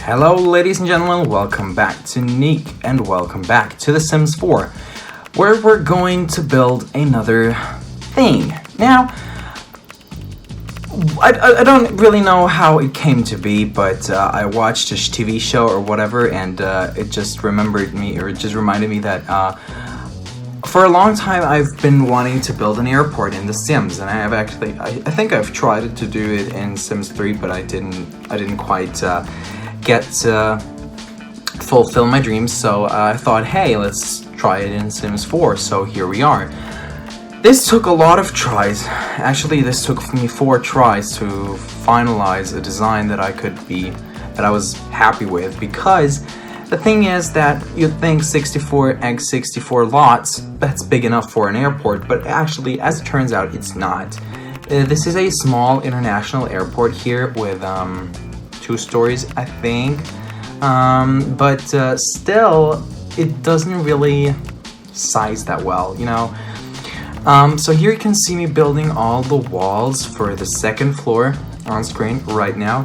Hello ladies and gentlemen, welcome back to Neek and welcome back to The Sims 4, where we're going to build another thing. Now, I don't really know how it came to be, but I watched a TV show or whatever, and it just reminded me that for a long time I've been wanting to build an airport in The Sims, and I think I've tried to do it in Sims 3, but I didn't quite get to fulfill my dreams, so I thought, hey, let's try it in Sims 4, so here we are. This took a lot of tries. Actually, this took me 4 tries to finalize a design that I was happy with, because the thing is that you'd think 64x64 lots, that's big enough for an airport, but actually, as it turns out, it's not. This is a small international airport here with 2 stories, I think, but still, it doesn't really size that well, you know. So here you can see me building all the walls for the 2nd floor on screen right now.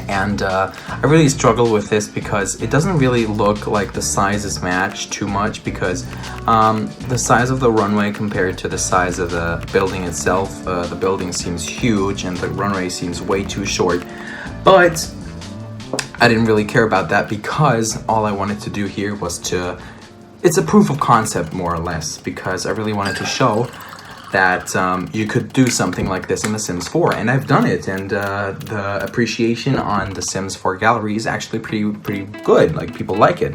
And I really struggle with this because it doesn't really look like the sizes match too much, because the size of the runway compared to the size of the building itself, the building seems huge and the runway seems way too short. But I didn't really care about that, because all I wanted to do here was it's a proof of concept, more or less, because I really wanted to show that you could do something like this in The Sims 4, and I've done it, and the appreciation on The Sims 4 gallery is actually pretty good. Like, people like it.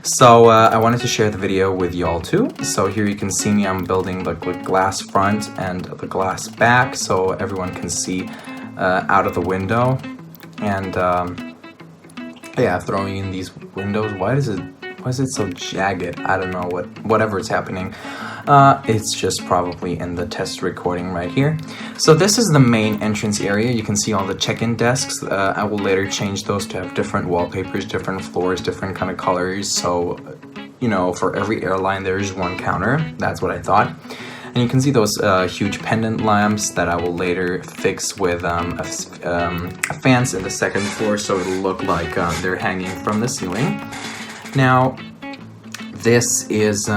So I wanted to share the video with y'all too. So here you can see me, I'm building the glass front and the glass back, so everyone can see out of the window. And yeah, throwing in these windows. Why is it so jagged? I don't know, whatever is happening. It's just probably in the test recording right here. So this is the main entrance area. You can see all the check-in desks. I will later change those to have different wallpapers, different floors, different kind of colors. So, you know, for every airline there is 1 counter. That's what I thought. And you can see those huge pendant lamps that I will later fix with fans in the 2nd floor, so it'll look like they're hanging from the ceiling. Now, this is,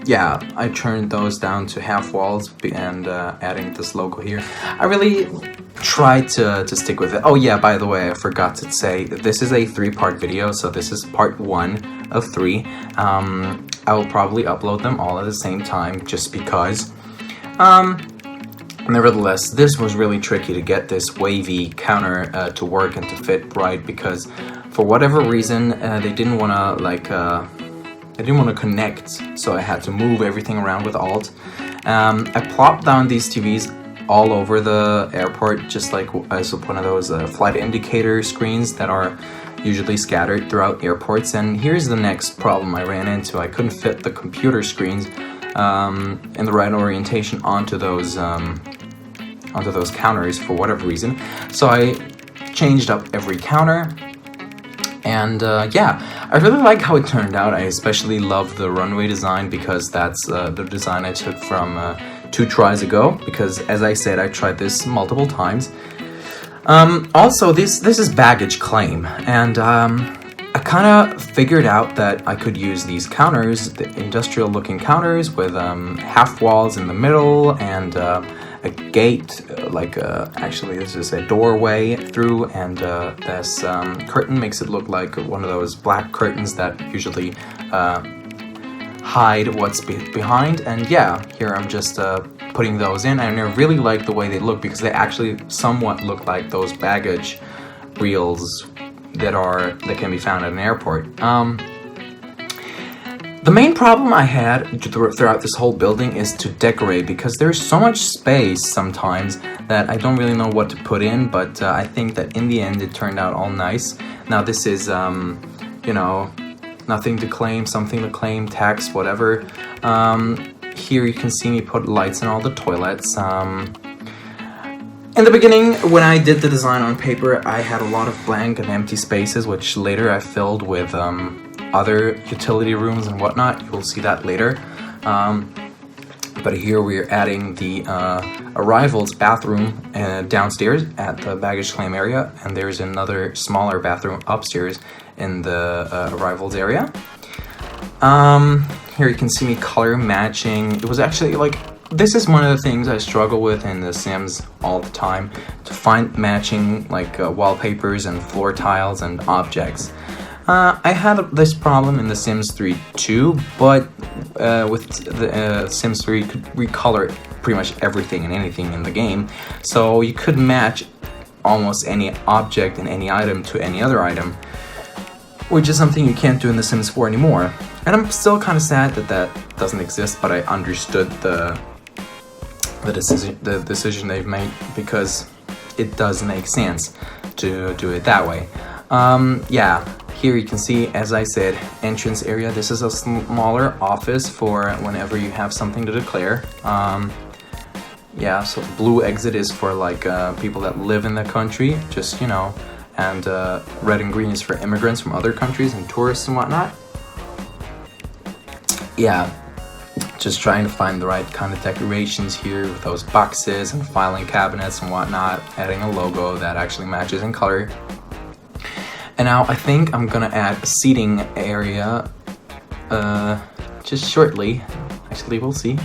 yeah, I turned those down to half walls and adding this logo here. I really tried to stick with it. Oh yeah, by the way, I forgot to say, this is a 3-part video, so this is part 1 of 3. I will probably upload them all at the same time, just because. Nevertheless, this was really tricky to get this wavy counter to work and to fit right, because for whatever reason, they didn't want to connect, so I had to move everything around with Alt. I plopped down these TVs all over the airport, just like as one of those flight indicator screens that are usually scattered throughout airports. And here's the next problem I ran into. I couldn't fit the computer screens in the right orientation onto those counters for whatever reason. So I changed up every counter. And yeah, I really like how it turned out. I especially love the runway design, because that's the design I took from 2 tries ago, because as I said, I tried this multiple times. Also, this is baggage claim, and I kind of figured out that I could use these counters, the industrial looking counters with half walls in the middle, and a gate, actually this is a doorway through, and this curtain makes it look like one of those black curtains that usually hide what's behind. And yeah, here I'm just putting those in, and I really like the way they look, because they actually somewhat look like those baggage reels that can be found at an airport. The main problem I had throughout this whole building is to decorate, because there's so much space sometimes that I don't really know what to put in, but I think that in the end it turned out all nice. Now this is, you know, nothing to claim, something to claim, tax, whatever. Here you can see me put lights in all the toilets. In the beginning, when I did the design on paper, I had a lot of blank and empty spaces, which later I filled with other utility rooms and whatnot. You'll see that later. But here we're adding the arrivals bathroom downstairs at the baggage claim area, and there's another smaller bathroom upstairs in the arrivals area. Here you can see me color matching. It was actually like, this is one of the things I struggle with in The Sims all the time, to find matching like wallpapers and floor tiles and objects. I had this problem in The Sims 3 too, but with the Sims 3 you could recolor pretty much everything and anything in the game, so you could match almost any object and any item to any other item, which is something you can't do in The Sims 4 anymore. And I'm still kind of sad that that doesn't exist, but I understood the decision they've made, because it does make sense to do it that way. Yeah, here you can see, as I said, entrance area. This is a smaller office for whenever you have something to declare. Yeah, so the blue exit is for like people that live in the country, just, you know, and red and green is for immigrants from other countries and tourists and whatnot. Yeah, just trying to find the right kind of decorations here with those boxes and filing cabinets and whatnot, adding a logo that actually matches in color. And now I think I'm gonna add a seating area just shortly. Actually, we'll see.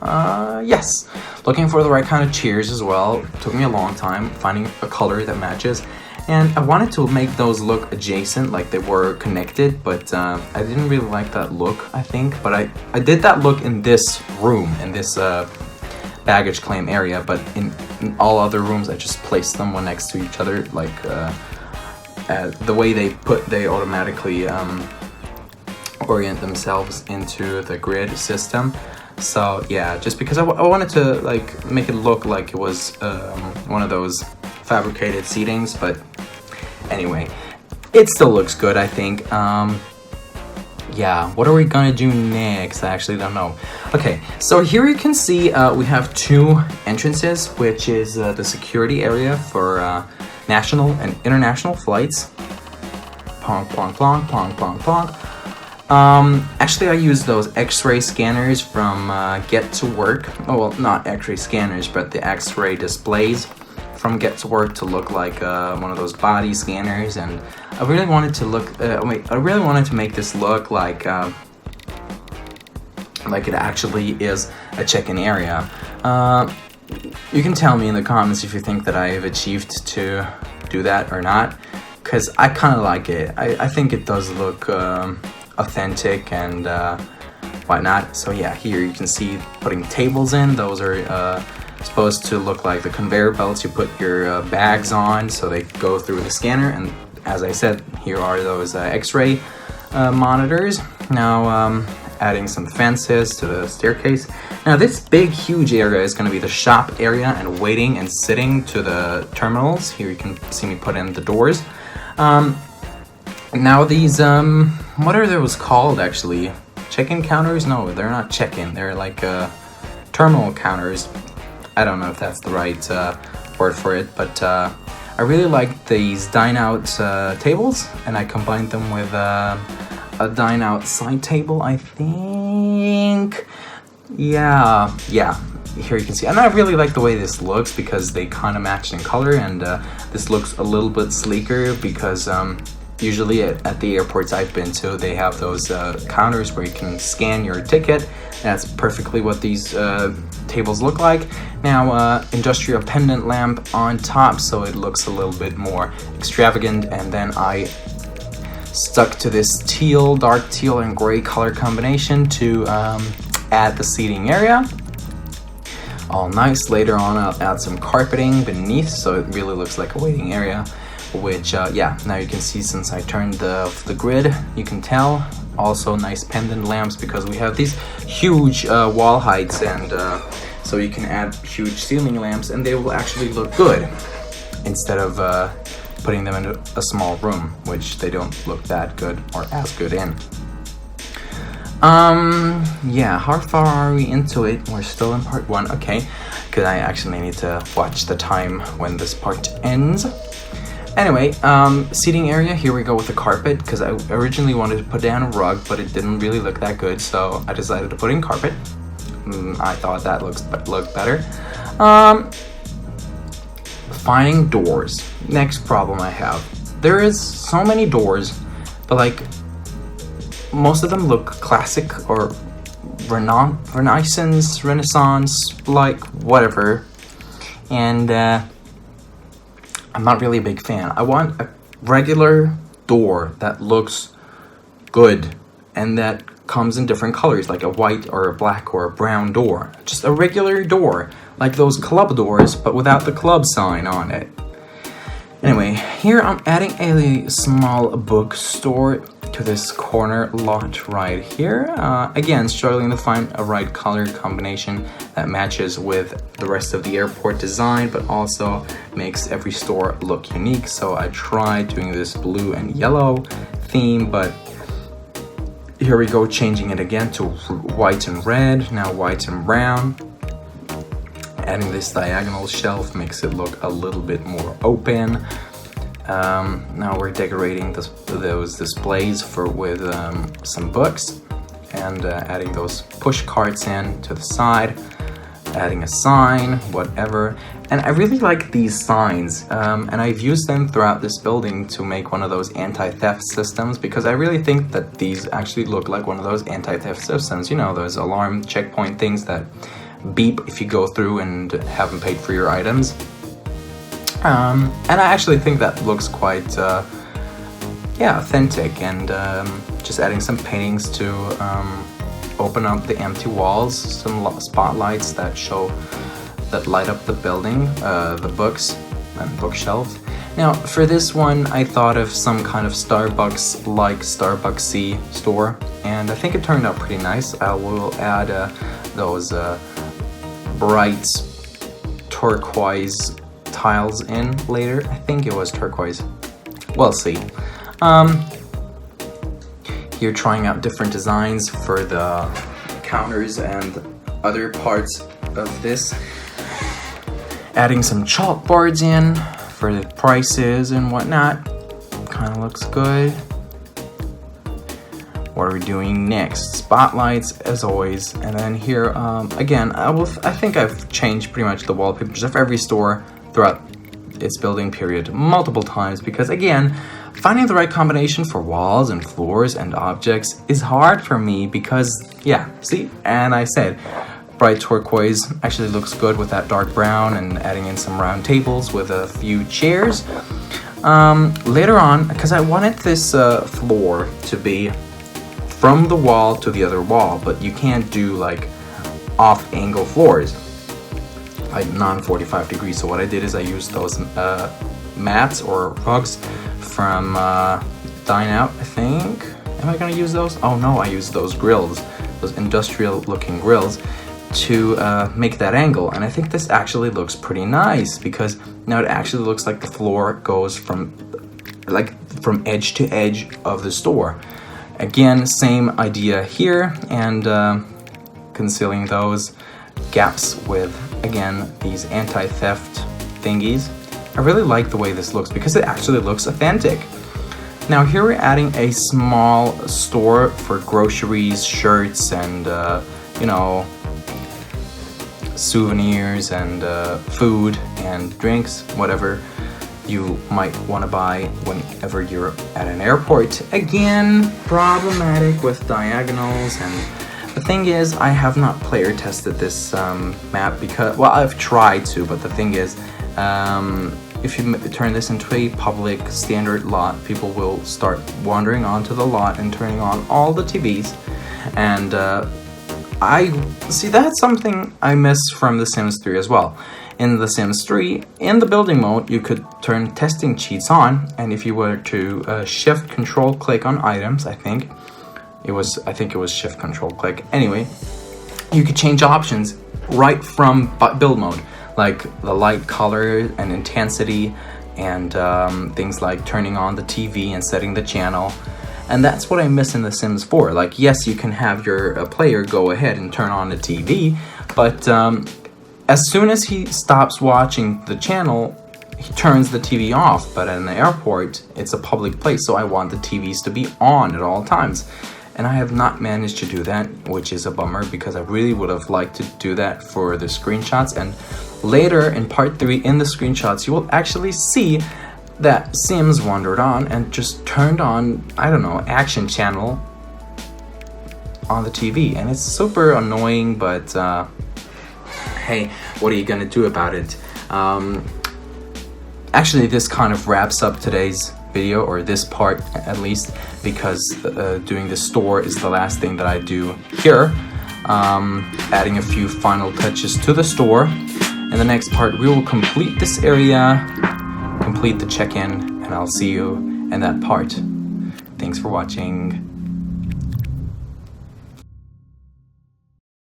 Yes, looking for the right kind of chairs as well. It took me a long time finding a color that matches. And I wanted to make those look adjacent, like they were connected, but I didn't really like that look, I think. But I did that look in this room, in this baggage claim area, but in all other rooms I just placed them one next to each other, like the way they automatically orient themselves into the grid system. So yeah, just because I wanted to like make it look like it was one of those fabricated seatings, but anyway, it still looks good, I think. Yeah, what are we gonna do next? I actually don't know. Okay, so here you can see we have two entrances, which is the security area for national and international flights. Plonk, plonk, plonk, plonk, plonk, plonk. Actually I use those x-ray scanners from Get to Work. Oh, well, not x-ray scanners, but the x-ray displays from Get to Work to look like one of those body scanners, and I really wanted to look. I really wanted to make this look like it actually is a check-in area. You can tell me in the comments if you think that I have achieved to do that or not, because I kind of like it. I think it does look authentic and whatnot. So yeah, here you can see putting tables in. Those are supposed to look like the conveyor belts you put your bags on, so they go through the scanner. And as I said, here are those x-ray monitors. Now adding some fences to the staircase. Now this big huge area is going to be the shop area and waiting and sitting to the terminals. Here you can see me put in the doors. Now these what are those called actually? Check-in counters? No, they're not check-in, they're like terminal counters. I don't know if that's the right word for it, but I really like these dine-out tables, and I combined them with a dine-out side table, I think. Yeah, here you can see. And I really like the way this looks because they kind of match in color, and this looks a little bit sleeker because usually at the airports I've been to, they have those counters where you can scan your ticket. That's perfectly what these tables look like. Now, industrial pendant lamp on top, so it looks a little bit more extravagant. And then I stuck to this teal, dark teal and gray color combination to add the seating area. All nice. Later on, I'll add some carpeting beneath, so it really looks like a waiting area. Which, yeah, now you can see since I turned the grid, you can tell. Also nice pendant lamps because we have these huge wall heights, and so you can add huge ceiling lamps and they will actually look good instead of putting them in a small room, which they don't look that good or as good in. Yeah, how far are we into it? We're still in part 1, okay, because I actually need to watch the time when this part ends. Anyway, seating area, here we go with the carpet, because I originally wanted to put down a rug, but it didn't really look that good, so I decided to put in carpet. I thought that looked better. Finding doors. Next problem I have. There is so many doors, but like most of them look classic or Renaissance, like whatever. And I'm not really a big fan. I want a regular door that looks good and that comes in different colors, like a white or a black or a brown door. Just a regular door, like those club doors, but without the club sign on it. Anyway, here I'm adding a small bookstore to this corner lot right here. Again, struggling to find a right color combination that matches with the rest of the airport design, but also makes every store look unique. So I tried doing this blue and yellow theme, but here we go, changing it again to white and red, now white and brown. Adding this diagonal shelf makes it look a little bit more open. Now we're decorating those displays with some books, and adding those push carts in to the side, adding a sign, whatever. And I really like these signs, and I've used them throughout this building to make one of those anti-theft systems, because I really think that these actually look like one of those anti-theft systems, you know, those alarm checkpoint things that beep if you go through and haven't paid for your items. And I actually think that looks quite authentic, and just adding some paintings to open up the empty walls, some spotlights that light up the building, the books and bookshelf. Now for this one I thought of some kind of Starbucks like Starbucksy store, and I think it turned out pretty nice. I will add those bright turquoise tiles in later. I think it was turquoise. We'll see. Here trying out different designs for the counters and other parts of this. Adding some chalkboards in for the prices and whatnot. Kind of looks good. What are we doing next? Spotlights, as always. And then here, again, I think I've changed pretty much the wallpapers of every store throughout its building period multiple times, because again, finding the right combination for walls and floors and objects is hard for me, because yeah, see, and I said bright turquoise actually looks good with that dark brown, and adding in some round tables with a few chairs. Later on, because I wanted this floor to be from the wall to the other wall, but you can't do like off angle floors, like non-45 degrees. So what I did is I used those mats or rugs from Dine Out, I think. Am I gonna use those? Oh no, I used those grills, those industrial looking grills, to make that angle. And I think this actually looks pretty nice, because now it actually looks like the floor goes from edge to edge of the store. Again, same idea here, and concealing those gaps with, again, these anti-theft thingies. I really like the way this looks, because it actually looks authentic. Now here we're adding a small store for groceries, shirts, and you know, souvenirs and food and drinks, whatever you might want to buy whenever you're at an airport. Again, problematic with diagonals, and the thing is, I have not player tested this map, because, well, I've tried to, but the thing is, if you turn this into a public standard lot, people will start wandering onto the lot and turning on all the TVs, and I see that's something I miss from The Sims 3 as well. In The Sims 3, in the building mode, you could turn testing cheats on, and if you were to shift control click on items, I think it was shift control click. Anyway, you could change options right from build mode, like the light color and intensity, and things like turning on the TV and setting the channel. And that's what I miss in The Sims 4. Like, yes, you can have your player go ahead and turn on the TV, but as soon as he stops watching the channel, he turns the TV off. But at an airport, it's a public place, so I want the TVs to be on at all times. and I have not managed to do that, which is a bummer because I really would have liked to do that for the screenshots. And later in part 3 in the screenshots, you will actually see that Sims wandered on and just turned on, I don't know, Action Channel on the TV, and it's super annoying, but hey, what are you gonna do about it? Actually, this kind of wraps up today's video, or this part at least, because doing the store is the last thing that I do here. Adding a few final touches to the store. In the next part, we will complete this area, complete the check-in, and I'll see you in that part. Thanks for watching.